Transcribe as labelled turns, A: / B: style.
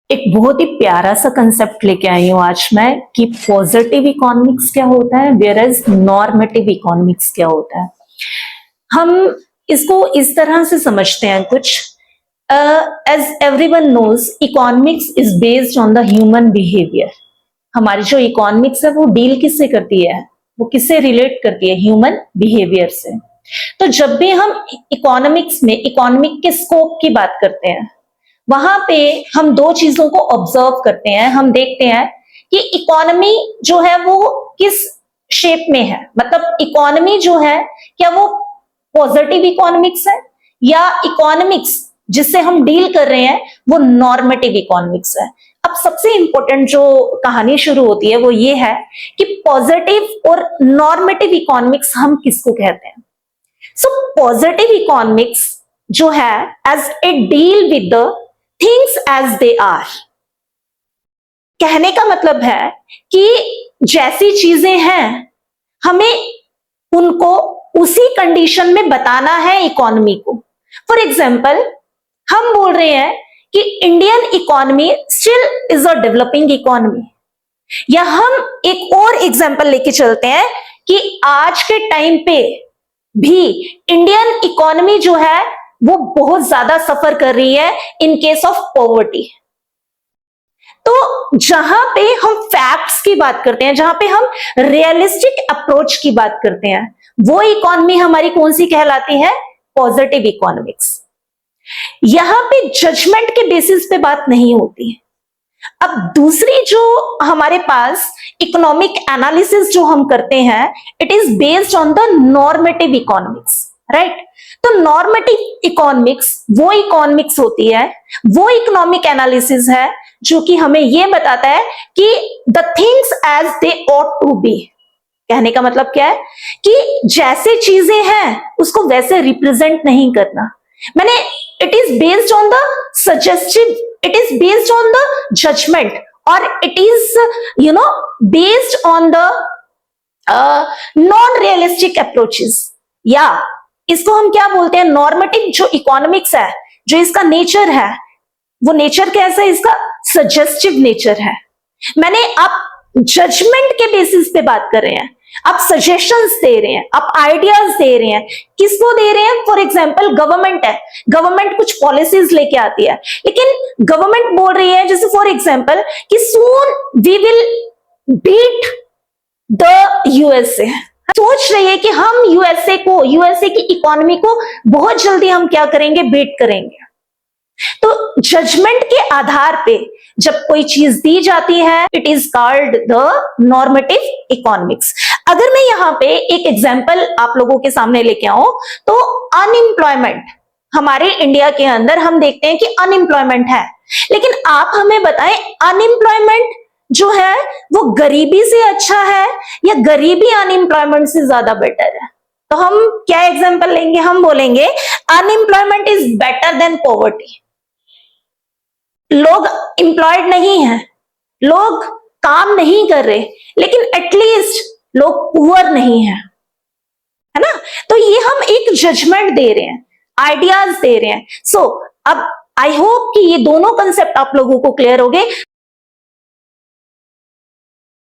A: एक बहुत ही प्यारा सा कंसेप्ट लेके आई हूं आज मैं कि पॉजिटिव इकोनॉमिक्स क्या होता है वेयर एज नॉर्मेटिव इकोनॉमिक्स क्या होता है। हम इसको इस तरह से समझते हैं कुछ, as everyone knows economics is based on the human behaviour. हमारी जो इकोनॉमिक्स है वो डील किससे करती है, वो किससे रिलेट करती है, ह्यूमन बिहेवियर से। तो जब भी हम इकोनॉमिक्स में इकोनॉमिक के स्कोप की बात करते हैं, वहां पे हम दो चीजों को ऑब्जर्व करते हैं। हम देखते हैं कि इकोनॉमी जो है वो किस शेप में है, मतलब इकोनॉमी जो है क्या वो पॉजिटिव इकोनॉमिक्स है या इकोनॉमिक्स जिससे हम डील कर रहे हैं वो नॉर्मेटिव इकोनॉमिक्स है। अब सबसे इंपॉर्टेंट जो कहानी शुरू होती है वो ये है कि पॉजिटिव और नॉर्मेटिव इकोनॉमिक्स हम किसको कहते हैं। सो पॉजिटिव इकोनॉमिक्स जो है as it deal with the things as they are. कहने का मतलब है कि जैसी चीजें हैं हमें उनको उसी कंडीशन में बताना है इकोनॉमी को। फॉर एग्जाम्पल हम बोल रहे हैं कि Indian economy still is a developing economy, या हम एक और एग्जाम्पल लेके चलते हैं कि आज के टाइम पे भी इंडियन इकोनॉमी जो है वो बहुत ज्यादा सफर कर रही है इन केस ऑफ पॉवर्टी। तो जहां पे हम फैक्ट्स की बात करते हैं, जहां पे हम रियलिस्टिक अप्रोच की बात करते हैं, वो इकोनॉमी हमारी कौन सी कहलाती है, पॉजिटिव इकोनॉमिक्स। यहां पे जजमेंट के बेसिस पे बात नहीं होती है। अब दूसरी जो हमारे पास इकोनॉमिक एनालिसिस जो हम करते हैं, it is based on the normative economics, right. तो नॉर्मेटिव इकोनॉमिक्स वो इकोनॉमिक्स होती है, वो इकोनॉमिक एनालिसिस है जो कि हमें ये बताता है कि the things as they ought to be. कहने का मतलब क्या है कि जैसे चीजें हैं उसको वैसे रिप्रेजेंट नहीं करना। मैंने it is based on the suggestive, it is based on the judgement, और it is based on the non realistic approaches. या इसको हम क्या बोलते हैं, नॉर्मेटिव जो इकोनॉमिक्स है, जो इसका नेचर है वो नेचर कैसा है, इसका सजेस्टिव नेचर है। मैंने आप जजमेंट के बेसिस पे बात कर रहे हैं, आप सजेशंस दे रहे हैं, आप आइडियाज दे रहे हैं। किसको दे रहे हैं, फॉर एग्जांपल गवर्नमेंट है, गवर्नमेंट कुछ पॉलिसीज लेके आती है, लेकिन गवर्नमेंट बोल रही है जैसे फॉर एग्जांपल कि soon we will beat the USA. सोच रही है कि हम यूएसए की इकोनॉमी को बहुत जल्दी हम क्या करेंगे, बीट करेंगे। तो जजमेंट के आधार पे जब कोई चीज दी जाती है, it is called the normative economics. अगर मैं यहां पे एक एग्जांपल आप लोगों के सामने लेके आऊं तो अनएम्प्लॉयमेंट, हमारे इंडिया के अंदर हम देखते हैं कि अनएम्प्लॉयमेंट है, लेकिन आप हमें बताएं अनएम्प्लॉयमेंट जो है वो गरीबी से अच्छा है या गरीबी अनएम्प्लॉयमेंट से ज्यादा बेटर है। तो हम क्या एग्जांपल लेंगे, हम बोलेंगे unemployment is better than poverty. लोग एम्प्लॉयड नहीं है, लोग काम नहीं कर रहे, लेकिन एटलीस्ट लोग पुअर नहीं है, है ना। तो ये हम एक जजमेंट दे रहे हैं, आइडियाज दे रहे हैं। सो अब आई होप कि ये दोनों कंसेप्ट आप लोगों को क्लियर हो गए।